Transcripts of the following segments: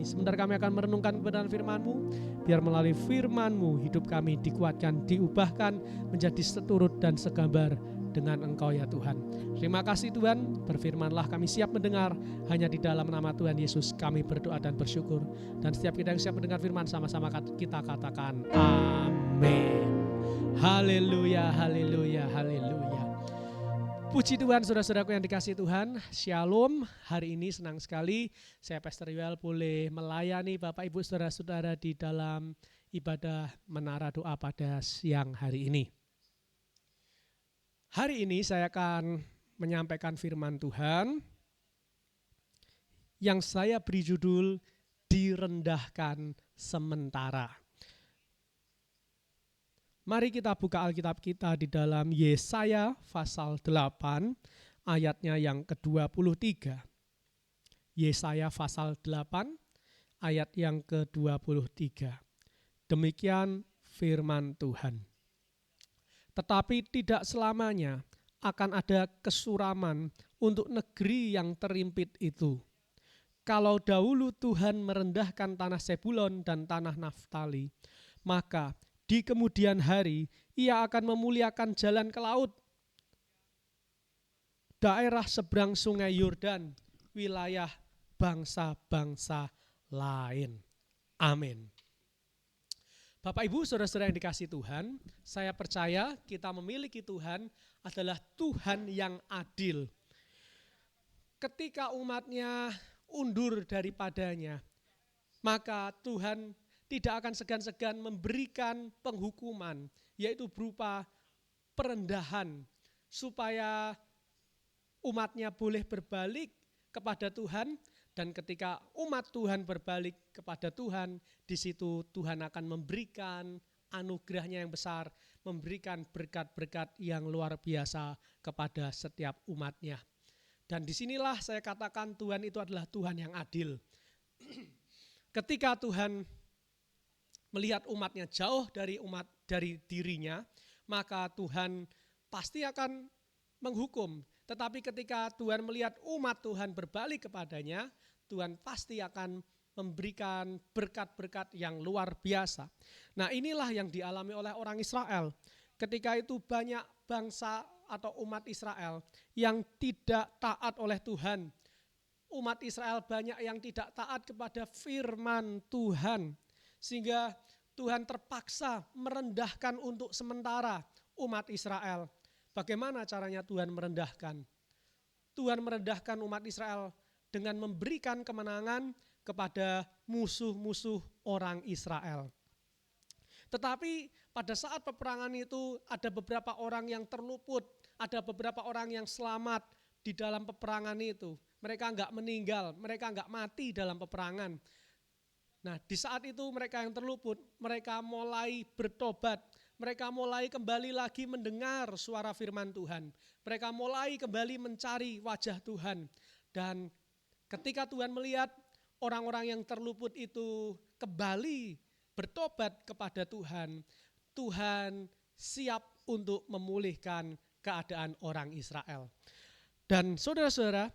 Sebentar kami akan merenungkan kebenaran firman-Mu, biar melalui firman-Mu hidup kami dikuatkan, diubahkan menjadi seturut dan segambar dengan Engkau ya Tuhan. Terima kasih Tuhan, berfirmanlah kami siap mendengar, hanya di dalam nama Tuhan Yesus kami berdoa dan bersyukur. Dan setiap kita yang siap mendengar firman sama-sama kita katakan amin. Haleluya, haleluya, haleluya. Puji Tuhan, saudara-saudaraku yang dikasihi Tuhan, Shalom. Hari ini senang sekali saya Pastor Yuel boleh melayani Bapak Ibu saudara-saudara di dalam ibadah menara doa pada siang hari ini. Hari ini saya akan menyampaikan firman Tuhan yang saya beri judul direndahkan sementara. Mari kita buka Alkitab kita di dalam Yesaya pasal 8 ayatnya yang ke-23. Yesaya pasal 8 ayat yang ke-23. Demikian firman Tuhan. Tetapi tidak selamanya akan ada kesuraman untuk negeri yang terimpit itu. Kalau dahulu Tuhan merendahkan tanah Sebulon dan tanah Naftali, maka di kemudian hari, ia akan memuliakan jalan ke laut, daerah seberang sungai Yordan, wilayah bangsa-bangsa lain. Amin. Bapak Ibu, saudara-saudara yang dikasihi Tuhan, saya percaya kita memiliki Tuhan adalah Tuhan yang adil. Ketika umatnya undur daripadanya, maka Tuhan tidak akan segan-segan memberikan penghukuman, yaitu berupa perendahan, supaya umatnya boleh berbalik kepada Tuhan, dan ketika umat Tuhan berbalik kepada Tuhan, di situ Tuhan akan memberikan anugerahnya yang besar, memberikan berkat-berkat yang luar biasa kepada setiap umatnya. Dan disinilah saya katakan Tuhan itu adalah Tuhan yang adil. Ketika Tuhan melihat umatnya jauh dari dirinya, maka Tuhan pasti akan menghukum. Tetapi ketika Tuhan melihat umat Tuhan berbalik kepadanya, Tuhan pasti akan memberikan berkat-berkat yang luar biasa. Nah, inilah yang dialami oleh orang Israel. Ketika itu banyak bangsa atau umat Israel yang tidak taat oleh Tuhan. Umat Israel banyak yang tidak taat kepada firman Tuhan. Sehingga Tuhan terpaksa merendahkan untuk sementara umat Israel. Bagaimana caranya Tuhan merendahkan? Tuhan merendahkan umat Israel dengan memberikan kemenangan kepada musuh-musuh orang Israel. Tetapi pada saat peperangan itu ada beberapa orang yang terluput, ada beberapa orang yang selamat di dalam peperangan itu. Mereka enggak meninggal, mereka enggak mati dalam peperangan. Nah, di saat itu mereka yang terluput, mereka mulai bertobat, mereka mulai kembali lagi mendengar suara firman Tuhan. Mereka mulai kembali mencari wajah Tuhan. Dan ketika Tuhan melihat orang-orang yang terluput itu kembali bertobat kepada Tuhan, Tuhan siap untuk memulihkan keadaan orang Israel. Dan saudara-saudara,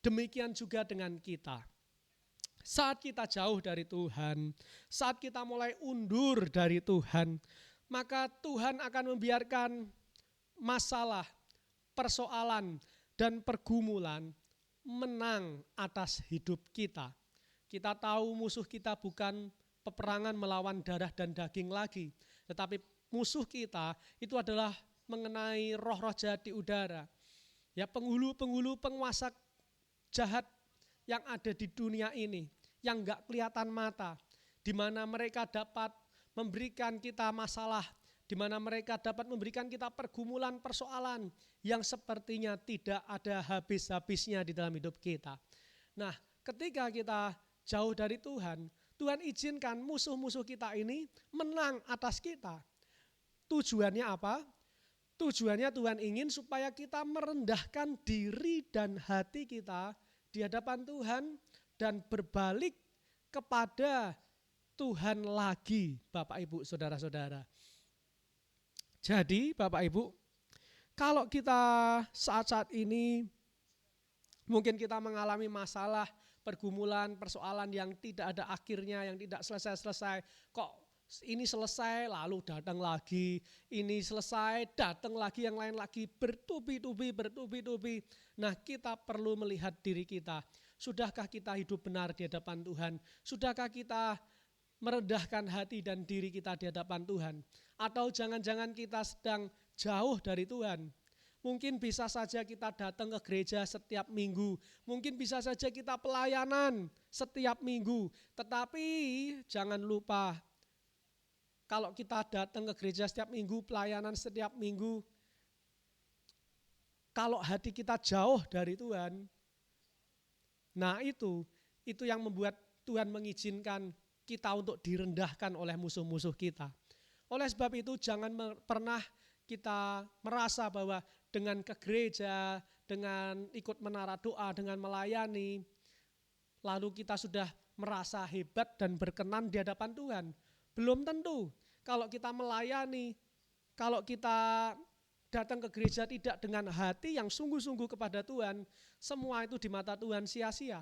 demikian juga dengan kita. Saat kita jauh dari Tuhan, saat kita mulai undur dari Tuhan, maka Tuhan akan membiarkan masalah, persoalan, dan pergumulan menang atas hidup kita. Kita tahu musuh kita bukan peperangan melawan darah dan daging lagi, tetapi musuh kita itu adalah mengenai roh-roh jahat di udara. Ya, penghulu-penghulu penguasa jahat yang ada di dunia ini, yang enggak kelihatan mata, di mana mereka dapat memberikan kita masalah, di mana mereka dapat memberikan kita pergumulan, persoalan yang sepertinya tidak ada habis-habisnya di dalam hidup kita. Nah, ketika kita jauh dari Tuhan, Tuhan izinkan musuh-musuh kita ini menang atas kita. Tujuannya apa? Tujuannya Tuhan ingin supaya kita merendahkan diri dan hati kita di hadapan Tuhan dan berbalik kepada Tuhan lagi, Bapak Ibu, saudara-saudara. Jadi Bapak Ibu, kalau kita saat-saat ini Mungkin kita mengalami masalah, pergumulan, persoalan yang tidak ada akhirnya, yang tidak selesai-selesai. Kok ini selesai lalu datang lagi, ini selesai datang lagi, yang lain lagi, bertubi-tubi. Nah, kita perlu melihat diri kita. Sudahkah kita hidup benar di hadapan Tuhan? Sudahkah kita merendahkan hati dan diri kita di hadapan Tuhan? Atau jangan-jangan kita sedang jauh dari Tuhan? Mungkin bisa saja kita datang ke gereja setiap minggu. Mungkin bisa saja kita pelayanan setiap minggu. Tetapi jangan lupa, kalau kita datang ke gereja setiap minggu, pelayanan setiap minggu, kalau hati kita jauh dari Tuhan, nah itu yang membuat Tuhan mengizinkan kita untuk direndahkan oleh musuh-musuh kita. Oleh sebab itu jangan pernah kita merasa bahwa dengan ke gereja, dengan ikut menara doa, dengan melayani, lalu kita sudah merasa hebat dan berkenan di hadapan Tuhan. Belum tentu. Kalau kita melayani, kalau kita datang ke gereja tidak dengan hati yang sungguh-sungguh kepada Tuhan, semua itu di mata Tuhan sia-sia.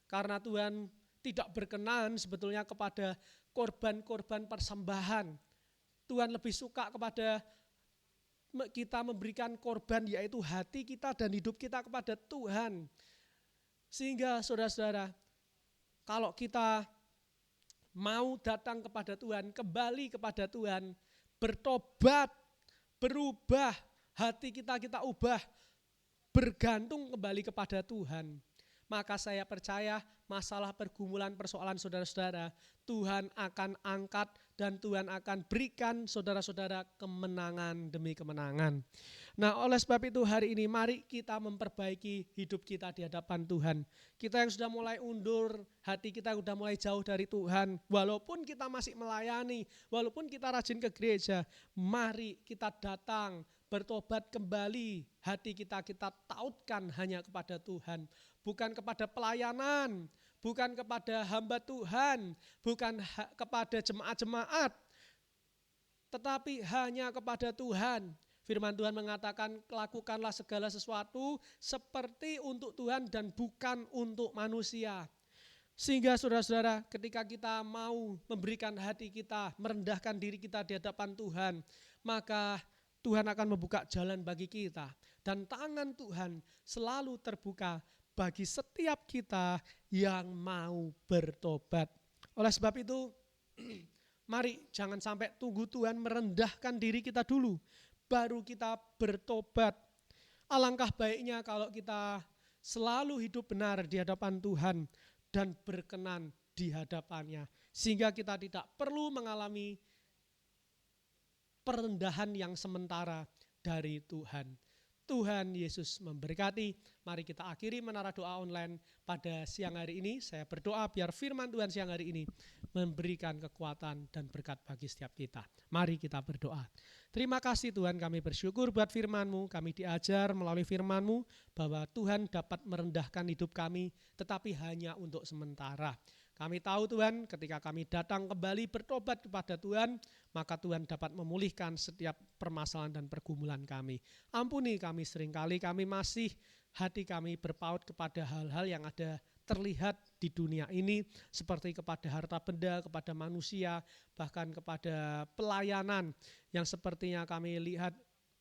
Karena Tuhan tidak berkenan sebetulnya kepada korban-korban persembahan. Tuhan lebih suka kepada kita memberikan korban, yaitu hati kita dan hidup kita kepada Tuhan. Sehingga saudara-saudara, kalau kita mau datang kepada Tuhan, kembali kepada Tuhan, bertobat, berubah, hati kita ubah, bergantung kembali kepada Tuhan, maka saya percaya masalah pergumulan persoalan saudara-saudara Tuhan akan angkat dan Tuhan akan berikan saudara-saudara kemenangan demi kemenangan. Nah, oleh sebab itu hari ini mari kita memperbaiki hidup kita di hadapan Tuhan. Kita yang sudah mulai undur, hati kita sudah mulai jauh dari Tuhan, walaupun kita masih melayani, walaupun kita rajin ke gereja, mari kita datang bertobat kembali, hati kita tautkan hanya kepada Tuhan, bukan kepada pelayanan, bukan kepada hamba Tuhan, bukan kepada jemaat-jemaat, tetapi hanya kepada Tuhan. Firman Tuhan mengatakan, lakukanlah segala sesuatu seperti untuk Tuhan dan bukan untuk manusia. Sehingga saudara-saudara, ketika kita mau memberikan hati kita, merendahkan diri kita di hadapan Tuhan, maka Tuhan akan membuka jalan bagi kita. Dan tangan Tuhan selalu terbuka bagi setiap kita yang mau bertobat. Oleh sebab itu, mari jangan sampai tunggu Tuhan merendahkan diri kita dulu, baru kita bertobat. Alangkah baiknya kalau kita selalu hidup benar di hadapan Tuhan dan berkenan di hadapannya. Sehingga kita tidak perlu mengalami perendahan yang sementara dari Tuhan. Tuhan Yesus memberkati. Mari kita akhiri menara doa online pada siang hari ini. Saya berdoa biar firman Tuhan siang hari ini memberikan kekuatan dan berkat bagi setiap kita. Mari kita berdoa. Terima kasih Tuhan, kami bersyukur buat firman-Mu. Kami diajar melalui firman-Mu bahwa Tuhan dapat merendahkan hidup kami, tetapi hanya untuk sementara. Kami tahu Tuhan, ketika kami datang kembali bertobat kepada Tuhan, maka Tuhan dapat memulihkan setiap permasalahan dan pergumulan kami. Ampuni kami seringkali, kami masih hati kami berpaut kepada hal-hal yang ada terlihat di dunia ini, seperti kepada harta benda, kepada manusia, bahkan kepada pelayanan yang sepertinya kami lihat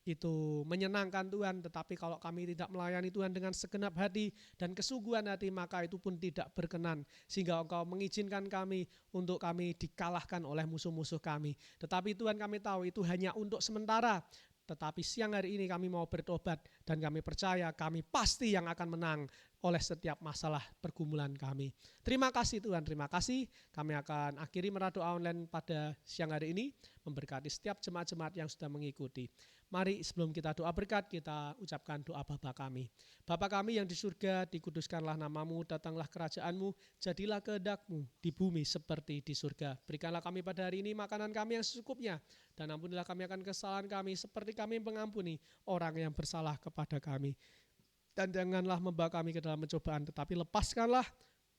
itu menyenangkan Tuhan, tetapi kalau kami tidak melayani Tuhan dengan segenap hati dan kesungguhan hati, maka itu pun tidak berkenan, sehingga Engkau mengizinkan kami untuk kami dikalahkan oleh musuh-musuh kami. Tetapi Tuhan, kami tahu itu hanya untuk sementara. Tetapi siang hari ini kami mau bertobat dan kami percaya kami pasti yang akan menang oleh setiap masalah pergumulan kami. Terima kasih Tuhan, terima kasih. Kami akan akhiri menara doa online pada siang hari ini, memberkati setiap jemaat-jemaat yang sudah mengikuti. Mari sebelum kita doa berkat, kita ucapkan doa Bapa kami. Bapa kami yang di surga, dikuduskanlah namamu, datanglah kerajaanmu, jadilah kehendak-Mu di bumi seperti di surga. Berikanlah kami pada hari ini makanan kami yang secukupnya, dan ampunilah kami akan kesalahan kami seperti kami mengampuni orang yang bersalah kepada kami. Dan janganlah membawa kami ke dalam pencobaan, tetapi lepaskanlah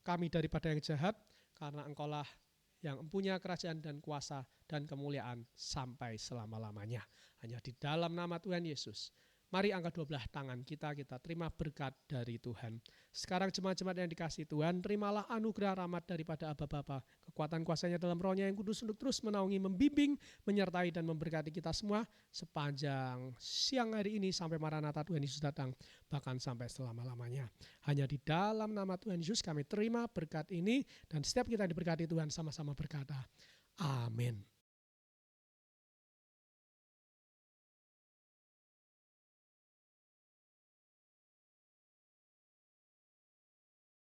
kami daripada yang jahat, karena Engkaulah yang mempunyai kerajaan dan kuasa dan kemuliaan sampai selama-lamanya. Hanya di dalam nama Tuhan Yesus Mari angkat 12 tangan kita terima berkat dari Tuhan. Sekarang jemaat-jemaat yang dikasihi Tuhan, terimalah anugerah rahmat daripada Aba Bapa, kekuatan kuasanya dalam Roh-Nya yang kudus untuk terus menaungi, membimbing, menyertai dan memberkati kita semua sepanjang siang hari ini sampai Maranatha Tuhan Yesus datang, bahkan sampai selama-lamanya. Hanya di dalam nama Tuhan Yesus kami terima berkat ini, dan setiap kita diberkati Tuhan sama-sama berkata, amin.